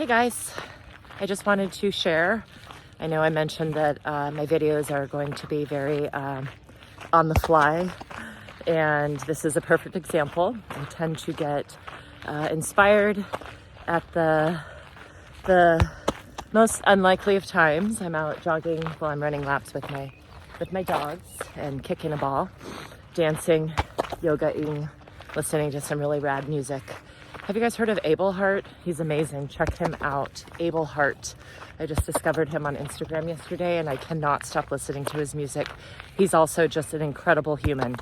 Hey guys, I just wanted to share. I know I mentioned that my videos are going to be very on the fly, and this is a perfect example. I tend to get inspired at the most unlikely of times. I'm out jogging while I'm running laps with my dogs and kicking a ball, dancing, yogaing, listening to some really rad music. Have you guys heard of Abel Hart? He's amazing. Check him out. Abel Hart. I just discovered him on Instagram yesterday and I cannot stop listening to his music. He's also just an incredible human.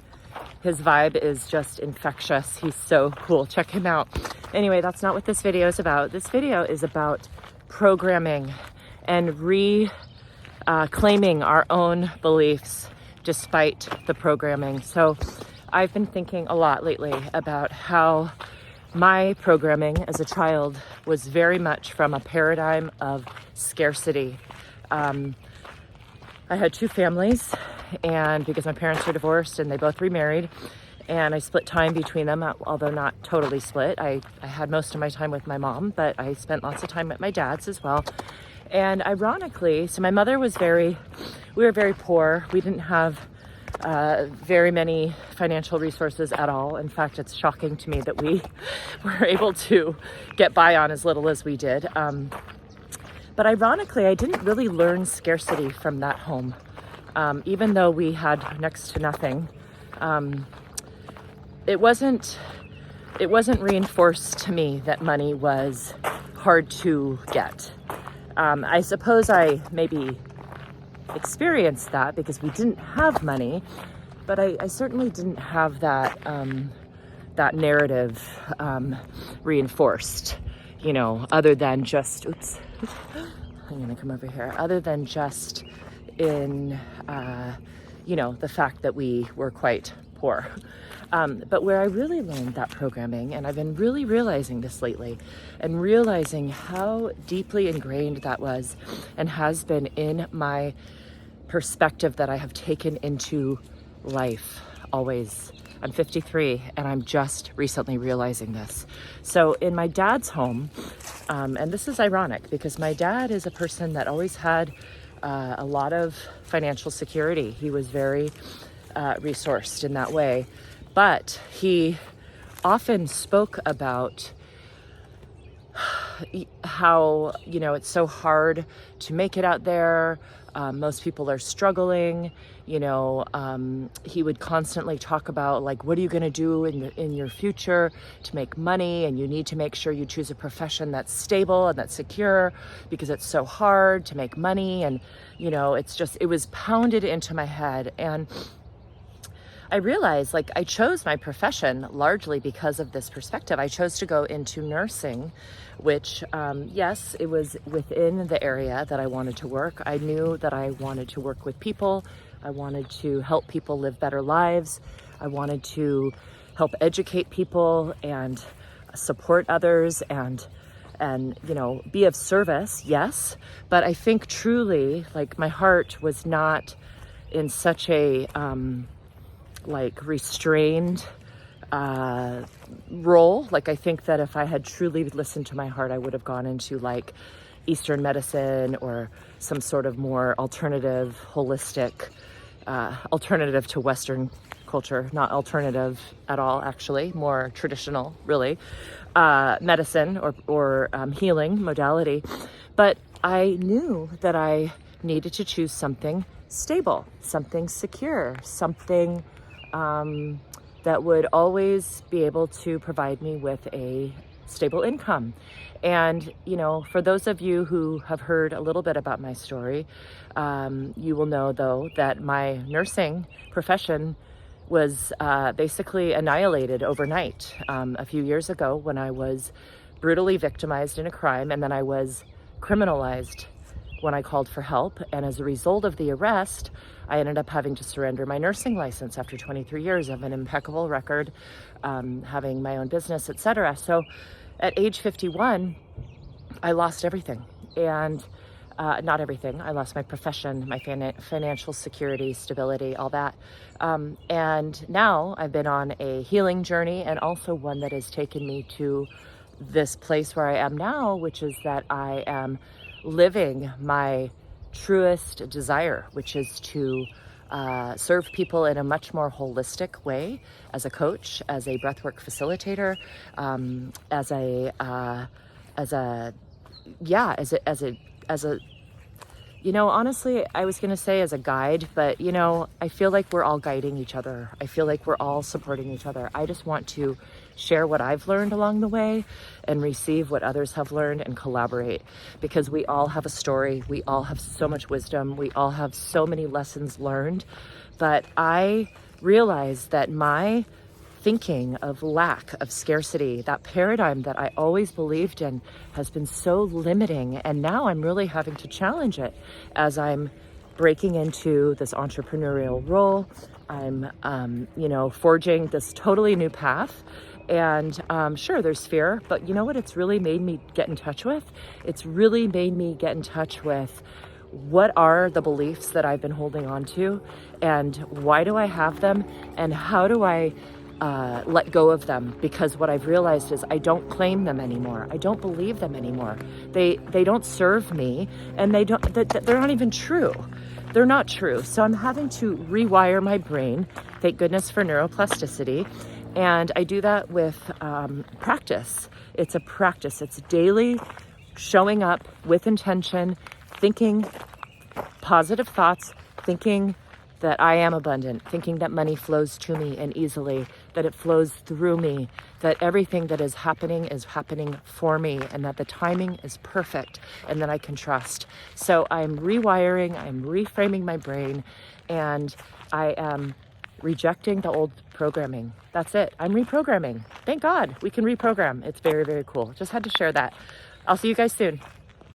His vibe is just infectious. He's so cool. Check him out. Anyway, that's not what this video is about. This video is about programming and reclaiming our own beliefs despite the programming. So I've been thinking a lot lately about how my programming as a child was very much from a paradigm of scarcity. I had two families, and because my parents were divorced and they both remarried, and I split time between them, although not totally split. I had most of my time with my mom, but I spent lots of time at my dad's as well. And ironically, so my mother was we were very poor. We didn't have very many financial resources at all. In fact, it's shocking to me that we were able to get by on as little as we did. But ironically, I didn't really learn scarcity from that home. Even though we had next to nothing, it wasn't reinforced to me that money was hard to get. I suppose I maybe experienced that because we didn't have money, but I certainly didn't have that that narrative reinforced, other than just, I'm gonna come over here, other than just in, the fact that we were quite poor. But where I really learned that programming, and I've been really realizing this lately, and realizing how deeply ingrained that was and has been in my perspective that I have taken into life always. I'm 53 and I'm just recently realizing this. So in my dad's home, and this is ironic because my dad is a person that always had a lot of financial security. He was very resourced in that way, but he often spoke about how, it's so hard to make it out there. Most people are struggling. He would constantly talk about, like, what are you going to do in your future to make money? And you need to make sure you choose a profession that's stable and that's secure because it's so hard to make money. And, it was pounded into my head. And I realized, I chose my profession largely because of this perspective. I chose to go into nursing, which, yes, it was within the area that I wanted to work. I knew that I wanted to work with people. I wanted to help people live better lives. I wanted to help educate people and support others and be of service, yes. But I think truly, my heart was not in such a restrained role. I think that if I had truly listened to my heart, I would have gone into Eastern medicine or some sort of more alternative, holistic, alternative to Western culture, not alternative at all, actually, more traditional, really, medicine or healing modality. But I knew that I needed to choose something stable, something secure, something that would always be able to provide me with a stable income. And, for those of you who have heard a little bit about my story, you will know, though, that my nursing profession was basically annihilated overnight a few years ago when I was brutally victimized in a crime, and then I was criminalized when I called for help. And as a result of the arrest, I ended up having to surrender my nursing license after 23 years of an impeccable record, having my own business, etc. So at age 51, I lost everything. And not everything. I lost my profession, my financial security, stability, all that. And now I've been on a healing journey, and also one that has taken me to this place where I am now, which is that I am living my truest desire, which is to serve people in a much more holistic way as a coach, as a breathwork facilitator, as a you know, honestly, I was going to say as a guide, but you know, I feel like we're all guiding each other. I feel like we're all supporting each other. I just want to share what I've learned along the way and receive what others have learned and collaborate, because we all have a story. We all have so much wisdom. We all have so many lessons learned. But I realize that my thinking of lack, of scarcity, that paradigm that I always believed in has been so limiting. And now I'm really having to challenge it as I'm breaking into this entrepreneurial role. I'm, forging this totally new path. And sure, there's fear, but you know what it's really made me get in touch with? It's really made me get in touch with what are the beliefs that I've been holding on to, and why do I have them, and how do I let go of them? Because what I've realized is I don't claim them anymore. I don't believe them anymore. They don't serve me, and they're not even true. They're not true. So I'm having to rewire my brain. Thank goodness for neuroplasticity. And I do that with practice. It's a practice. It's daily showing up with intention, thinking positive thoughts, thinking that I am abundant, thinking that money flows to me and easily, that it flows through me, that everything that is happening for me, and that the timing is perfect and that I can trust. So I'm rewiring, I'm reframing my brain, and I am rejecting the old programming. That's it. I'm reprogramming. Thank God we can reprogram. It's very, very cool. Just had to share that. I'll see you guys soon.